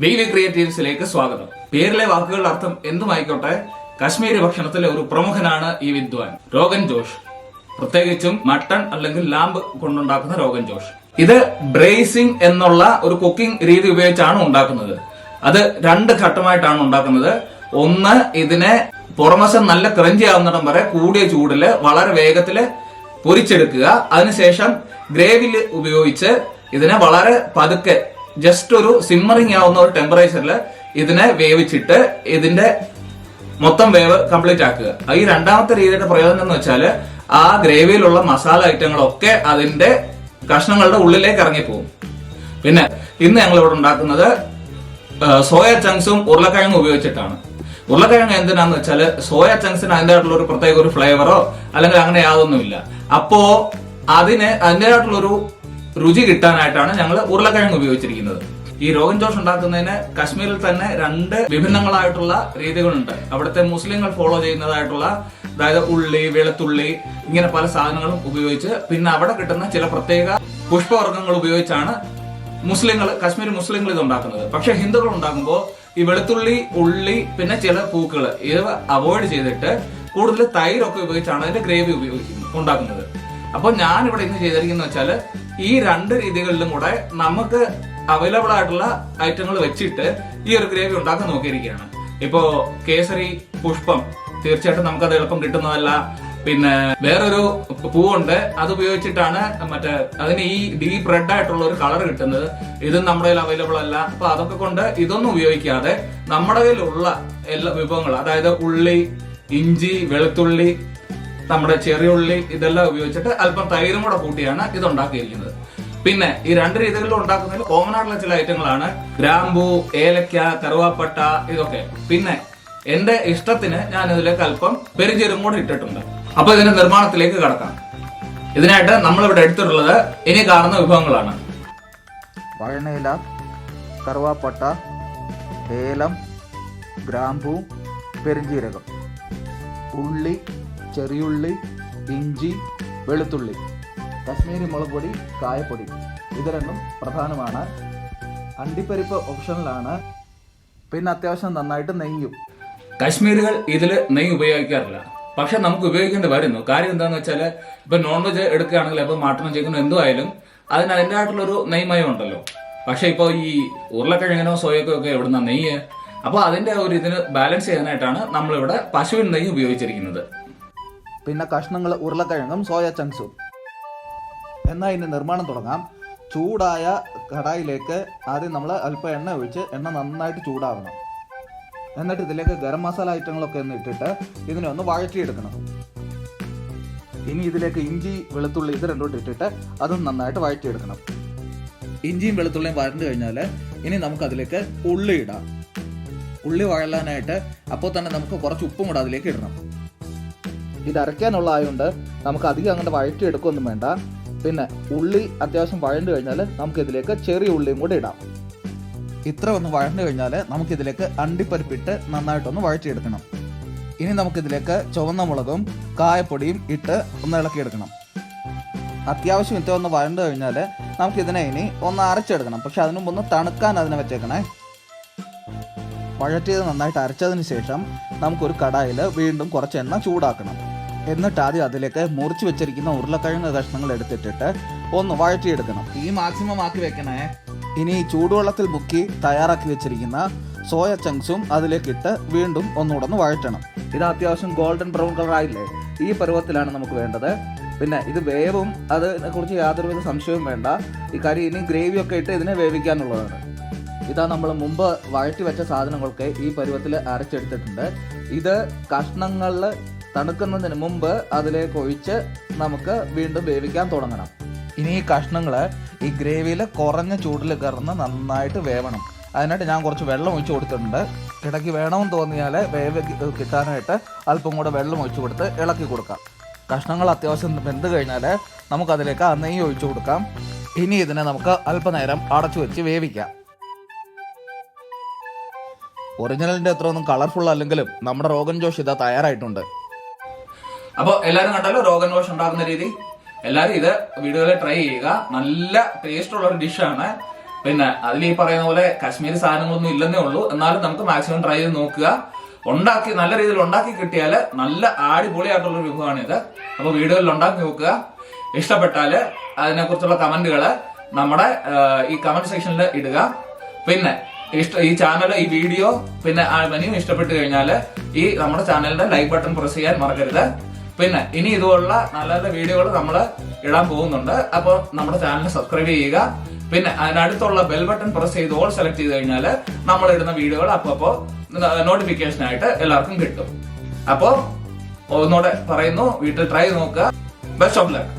V ക്രിയേറ്റീവ്സിലേക്ക് സ്വാഗതം. പേരിലെ വാക്കുകളുടെ അർത്ഥം എന്തുമായിക്കോട്ടെ, കശ്മീരി ഭക്ഷണത്തിലെ ഒരു പ്രമുഖനാണ് ഈ വിദ്വാൻ രോഗൻ ജോഷ്. പ്രത്യേകിച്ചും മട്ടൺ അല്ലെങ്കിൽ ലാമ്പ് കൊണ്ടുണ്ടാക്കുന്ന രോഗൻ ജോഷ്. ഇത് ബ്രേസിംഗ് എന്നുള്ള ഒരു കുക്കിംഗ് രീതി ഉപയോഗിച്ചാണ് ഉണ്ടാക്കുന്നത്. അത് 2 ഘട്ടമായിട്ടാണ് ഉണ്ടാക്കുന്നത്. ഒന്ന്, ഇതിനെ പുറമശം നല്ല ക്രഞ്ചി ആവുന്നിടം വരെ കൂടിയ ചൂടില് വളരെ വേഗത്തില് പൊരിച്ചെടുക്കുക. അതിനുശേഷം ഗ്രേവിയിൽ ഉപയോഗിച്ച് ഇതിനെ വളരെ പതുക്കെ ജസ്റ്റ് ഒരു സിമ്മറിംഗ് ആവുന്ന ഒരു ടെമ്പറേച്ചറിൽ ഇതിനെ വേവിച്ചിട്ട് ഇതിന്റെ മൊത്തം വേവ് കംപ്ലീറ്റ് ആക്കുക. ഈ രണ്ടാമത്തെ രീതിയുടെ പ്രയോജനം എന്ന് വെച്ചാല് ആ ഗ്രേവിയിലുള്ള മസാല ഐറ്റങ്ങളൊക്കെ അതിന്റെ കഷ്ണങ്ങളുടെ ഉള്ളിലേക്ക് ഇറങ്ങിപ്പോകും. പിന്നെ ഇന്ന് ഞങ്ങൾ ഇവിടെ ഉണ്ടാക്കുന്നത് സോയ ചങ്ക്സും ഉരുളക്കിഴങ്ങും ഉപയോഗിച്ചിട്ടാണ്. ഉരുളക്കിഴങ്ങ് എന്തിനാന്ന് വെച്ചാല് സോയ ചങ്ക്സിന് അതിൻ്റെതായിട്ടുള്ള ഒരു പ്രത്യേക ഒരു ഫ്ലേവറോ അല്ലെങ്കിൽ അങ്ങനെ യാതൊന്നുമില്ല. അപ്പോ അതിൻ്റെതായിട്ടുള്ളൊരു രുചി കിട്ടാനായിട്ടാണ് ഞങ്ങൾ ഉരുളക്കിഴങ്ങ് ഉപയോഗിച്ചിരിക്കുന്നത്. ഈ രോഗൻ ജോഷ് ഉണ്ടാക്കുന്നതിന് കശ്മീരിൽ തന്നെ 2 വിഭിന്നങ്ങളായിട്ടുള്ള രീതികളുണ്ട്. അവിടുത്തെ മുസ്ലിങ്ങൾ ഫോളോ ചെയ്യുന്നതായിട്ടുള്ള, അതായത് ഉള്ളി, വെളുത്തുള്ളി, ഇങ്ങനെ പല സാധനങ്ങളും ഉപയോഗിച്ച്, പിന്നെ അവിടെ കിട്ടുന്ന ചില പ്രത്യേക പുഷ്പവർഗ്ഗങ്ങൾ ഉപയോഗിച്ചാണ് കശ്മീരി മുസ്ലിങ്ങൾ ഇത് ഉണ്ടാക്കുന്നത്. പക്ഷെ ഹിന്ദുക്കൾ ഉണ്ടാക്കുമ്പോൾ ഈ വെളുത്തുള്ളി, ഉള്ളി, പിന്നെ ചില പൂക്കൾ ഇത് അവോയ്ഡ് ചെയ്തിട്ട് കൂടുതൽ തൈരൊക്കെ ഉപയോഗിച്ചാണ് അതിന്റെ ഗ്രേവി ഉണ്ടാക്കുന്നത്. അപ്പോൾ ഞാൻ ഇവിടെ ഇന്ന് ചെയ്തിരിക്കുന്നത് വെച്ചാല് ഈ 2 രീതികളിലും കൂടെ നമുക്ക് അവൈലബിൾ ആയിട്ടുള്ള ഐറ്റങ്ങൾ വെച്ചിട്ട് ഈ ഒരു ഗ്രേവി ഉണ്ടാക്കാൻ നോക്കിയിരിക്കുകയാണ്. ഇപ്പോ കേസരി പുഷ്പം തീർച്ചയായിട്ടും നമുക്കത് എളുപ്പം കിട്ടുന്നതല്ല. പിന്നെ വേറൊരു പൂവുണ്ട്, അത് ഉപയോഗിച്ചിട്ടാണ് അതിന് ഈ ഡീപ് റെഡ് ആയിട്ടുള്ള ഒരു കളർ കിട്ടുന്നത്. ഇത് നമ്മുടെ കയ്യിൽ അവൈലബിൾ അല്ല. അപ്പൊ അതൊക്കെ കൊണ്ട് ഇതൊന്നും ഉപയോഗിക്കാതെ നമ്മുടെ കയ്യിലുള്ള എല്ലാ വിഭവങ്ങളും, അതായത് ഉള്ളി, ഇഞ്ചി, വെളുത്തുള്ളി, നമ്മുടെ ചെറിയ ഉള്ളി, ഇതെല്ലാം ഉപയോഗിച്ചിട്ട് അല്പം തൈരും കൂടെ കൂട്ടിയാണ് ഇത് ഉണ്ടാക്കിയിരിക്കുന്നത്. പിന്നെ ഈ 2 രീതികളിലും ഉണ്ടാക്കുന്നതിൽ കോമൺ ആയിട്ടുള്ള ചില ഐറ്റങ്ങളാണ് ഗ്രാമ്പൂ, ഏലക്ക, കറുവാപ്പട്ട, ഇതൊക്കെ. പിന്നെ എന്റെ ഇഷ്ടത്തിന് ഞാൻ ഇതിലേക്ക് അല്പം പെരിഞ്ചീരകം കൂടെ ഇട്ടിട്ടുണ്ട്. അപ്പൊ ഇതിന്റെ നിർമ്മാണത്തിലേക്ക് കടക്കാം. ഇതിനായിട്ട് നമ്മളിവിടെ എടുത്തിട്ടുള്ളത് ഇനി കാണുന്ന വിഭവങ്ങളാണ്: വഴനയില, കറുവാപ്പട്ട, ഏലം, ഗ്രാമ്പൂ, പെരിഞ്ചീരകം, ഉള്ളി, ചെറിയുള്ളി, ഇഞ്ചി, വെളുത്തുള്ളി, കശ്മീരി മുളക് പൊടി, കായപ്പൊടി. ഇത് 2 പ്രധാനമാണ്. അണ്ടിപ്പരിപ്പ് ഓപ്ഷണലാണ്. പിന്നെ അത്യാവശ്യം നന്നായിട്ട് നെയ്യും. കശ്മീരികൾ ഇതിൽ നെയ്യ് ഉപയോഗിക്കാറില്ല, പക്ഷെ നമുക്ക് ഉപയോഗിക്കേണ്ടി വരുന്നു. കാര്യം എന്താണെന്ന് വെച്ചാല് ഇപ്പൊ നോൺ വെജ് എടുക്കുകയാണെങ്കിൽ ഇപ്പൊ മട്ടൺ, ചിക്കനോ എന്തുമായാലും അതിന് അതിൻ്റെതായിട്ടുള്ളൊരു നെയ്മയം ഉണ്ടല്ലോ. പക്ഷെ ഇപ്പോൾ ഈ ഉരുളക്കിഴങ്ങിനോ സോയക്കോ ഒക്കെ എവിടുന്ന നെയ്യ്. അപ്പോൾ അതിന്റെ ഒരു ഇതിന് ബാലൻസ് ചെയ്യാനായിട്ടാണ് നമ്മളിവിടെ പശുവിൻ നെയ്യ് ഉപയോഗിച്ചിരിക്കുന്നത്. പിന്നെ കഷ്ണങ്ങൾ ഉരുളക്കിഴങ്ങും സോയ ചങ്ക്സും. എന്നാൽ ഇതിന്റെ നിർമ്മാണം തുടങ്ങാം. ചൂടായ കടായിലേക്ക് ആദ്യം നമ്മൾ അല്പം എണ്ണ ഒഴിച്ച് എണ്ണ നന്നായിട്ട് ചൂടാവണം. എന്നിട്ട് ഇതിലേക്ക് ഗരം മസാല ഐറ്റങ്ങളൊക്കെ ഒന്ന് ഇട്ടിട്ട് ഇതിനെ ഒന്ന് വഴറ്റിയെടുക്കണം. ഇനി ഇതിലേക്ക് ഇഞ്ചി, വെളുത്തുള്ളി ഇത് 2 ഇട്ടിട്ട് അതും നന്നായിട്ട് വഴറ്റിയെടുക്കണം. ഇഞ്ചിയും വെളുത്തുള്ളിയും വഴണ്ടു കഴിഞ്ഞാൽ ഇനി നമുക്ക് അതിലേക്ക് ഉള്ളി ഇടാം. ഉള്ളി വഴലാനായിട്ട് അപ്പോൾ തന്നെ നമുക്ക് കുറച്ച് ഉപ്പും കൂടെ അതിലേക്ക് ഇടണം. ഇത് അരയ്ക്കാനുള്ള ആയതുകൊണ്ട് നമുക്ക് അധികം അങ്ങനെ വഴറ്റിയെടുക്കുകയൊന്നും വേണ്ട. പിന്നെ ഉള്ളി അത്യാവശ്യം വഴണ്ടു കഴിഞ്ഞാൽ നമുക്ക് ഇതിലേക്ക് ചെറിയ ഉള്ളിയും കൂടി ഇടാം. ഇത്ര ഒന്ന് വഴണ്ടു കഴിഞ്ഞാൽ നമുക്കിതിലേക്ക് അണ്ടിപ്പരിപ്പിട്ട് നന്നായിട്ടൊന്ന് വഴറ്റിയെടുക്കണം. ഇനി നമുക്കിതിലേക്ക് ചുവന്ന മുളകും കായപ്പൊടിയും ഇട്ട് ഒന്ന് ഇളക്കിയെടുക്കണം. അത്യാവശ്യം ഇത്ര ഒന്ന് വഴണ്ടു കഴിഞ്ഞാൽ നമുക്കിതിനെ ഇനി ഒന്ന് അരച്ചെടുക്കണം. പക്ഷെ അതിനു മുമ്പ് ഒന്ന് തണുക്കാൻ അതിനെ വെച്ചേക്കണേ. വഴറ്റിയത് നന്നായിട്ട് അരച്ചതിന് ശേഷം നമുക്കൊരു കടായിൽ വീണ്ടും കുറച്ച് എണ്ണ ചൂടാക്കണം. എന്നിട്ട് ആദ്യം അതിലേക്ക് മുറിച്ച് വെച്ചിരിക്കുന്ന ഉരുളക്കിഴങ്ങ് കഷ്ണങ്ങൾ എടുത്തിട്ടിട്ട് ഒന്ന് വഴറ്റിയെടുക്കണം. ഈ മാക്സിമം ആക്കി വെക്കണേ. ഇനി ചൂടുവെള്ളത്തിൽ മുക്കി തയ്യാറാക്കി വെച്ചിരിക്കുന്ന സോയ ചങ്ക്സും അതിലേക്കിട്ട് വീണ്ടും ഒന്നുകൂടെ ഒന്ന് വഴറ്റണം. ഇത് അത്യാവശ്യം ഗോൾഡൻ ബ്രൗൺ കളർ ആയില്ലേ, ഈ പരുവത്തിലാണ് നമുക്ക് വേണ്ടത്. പിന്നെ ഇത് വേവും, അതിനെ കുറിച്ച് യാതൊരുവിധ സംശയവും വേണ്ട. ഈ കറി ഇനി ഗ്രേവി ഒക്കെ ഇട്ട് ഇതിനെ വേവിക്കാനുള്ളതാണ്. ഇതാ നമ്മൾ മുമ്പ് വഴറ്റി വെച്ച സാധനങ്ങളൊക്കെ ഈ പരുവത്തിൽ അരച്ചെടുത്തിട്ടുണ്ട്. ഇത് കഷ്ണങ്ങളിൽ തണുക്കുന്നതിന് മുമ്പ് അതിലേക്ക് ഒഴിച്ച് നമുക്ക് വീണ്ടും വേവിക്കാൻ തുടങ്ങണം. ഇനി ഈ കഷ്ണങ്ങൾ ഈ ഗ്രേവിയിൽ കുറഞ്ഞ ചൂടിൽ കിടന്ന് നന്നായിട്ട് വേവണം. അതിനായിട്ട് ഞാൻ കുറച്ച് വെള്ളം ഒഴിച്ച് കൊടുത്തിട്ടുണ്ട്. ഇടയ്ക്ക് വേണമെന്ന് തോന്നിയാൽ വേവ് കിട്ടാനായിട്ട് അല്പം കൂടെ വെള്ളം ഒഴിച്ച് കൊടുത്ത് ഇളക്കി കൊടുക്കാം. കഷ്ണങ്ങൾ അത്യാവശ്യം വെന്ത് കഴിഞ്ഞാൽ നമുക്കതിലേക്ക് ആ നെയ്യ് ഒഴിച്ചു കൊടുക്കാം. ഇനി ഇതിനെ നമുക്ക് അല്പനേരം അടച്ചു വെച്ച് വേവിക്കാം. ഒറിജിനലിൻ്റെ അത്ര ഒന്നും കളർഫുൾ അല്ലെങ്കിലും നമ്മുടെ രോഗൻ ജോഷ് ഇതാ തയ്യാറായിട്ടുണ്ട്. അപ്പോൾ എല്ലാവരും കണ്ടല്ലോ രോഗൻ ജോഷ് ഉണ്ടാക്കുന്ന രീതി. എല്ലാവരും ഇത് വീഡിയോയിൽ ട്രൈ ചെയ്യുക. നല്ല ടേസ്റ്റ് ഉള്ള ഒരു ഡിഷാണ്. പിന്നെ അതിൽ ഈ പറയുന്ന പോലെ കാശ്മീരി സാധനങ്ങളൊന്നും ഇല്ലെന്നേ ഉള്ളൂ. എന്നാലും നമുക്ക് മാക്സിമം ട്രൈ ചെയ്ത് നോക്കുക. ഉണ്ടാക്കി നല്ല രീതിയിൽ ഉണ്ടാക്കി കിട്ടിയാല് നല്ല അടിപൊളിയായിട്ടുള്ള ഒരു വിഭവമാണിത്. അപ്പൊ വീഡിയോയിൽ ഉണ്ടാക്കി നോക്കുക. ഇഷ്ടപ്പെട്ടാല് അതിനെക്കുറിച്ചുള്ള കമന്റുകള് നമ്മുടെ ഈ കമന്റ് സെക്ഷനിൽ ഇടുക. പിന്നെ ഈ ചാനൽ, ഈ വീഡിയോ പിന്നെ മെനു ഇഷ്ടപ്പെട്ടു കഴിഞ്ഞാല് ഈ നമ്മുടെ ചാനലിന്റെ ലൈക്ക് ബട്ടൺ പ്രസ് ചെയ്യാൻ മറക്കരുത്. പിന്നെ ഇനി ഇതുപോലുള്ള നല്ല നല്ല വീഡിയോകൾ നമ്മൾ ഇടാൻ പോകുന്നുണ്ട്. അപ്പോൾ നമ്മുടെ ചാനൽ സബ്സ്ക്രൈബ് ചെയ്യുക. പിന്നെ അതിനടുത്തുള്ള ബെൽ ബട്ടൺ പ്രസ് ചെയ്ത് ഓൾ സെലക്ട് ചെയ്ത് കഴിഞ്ഞാൽ നമ്മൾ ഇടുന്ന വീഡിയോകൾ അപ്പോൾ നോട്ടിഫിക്കേഷൻ ആയിട്ട് എല്ലാവർക്കും കിട്ടും. അപ്പോൾ ഒന്നുകൂടെ പറയുന്നു, വീട്ടിൽ ട്രൈ നോക്കുക. Best of luck.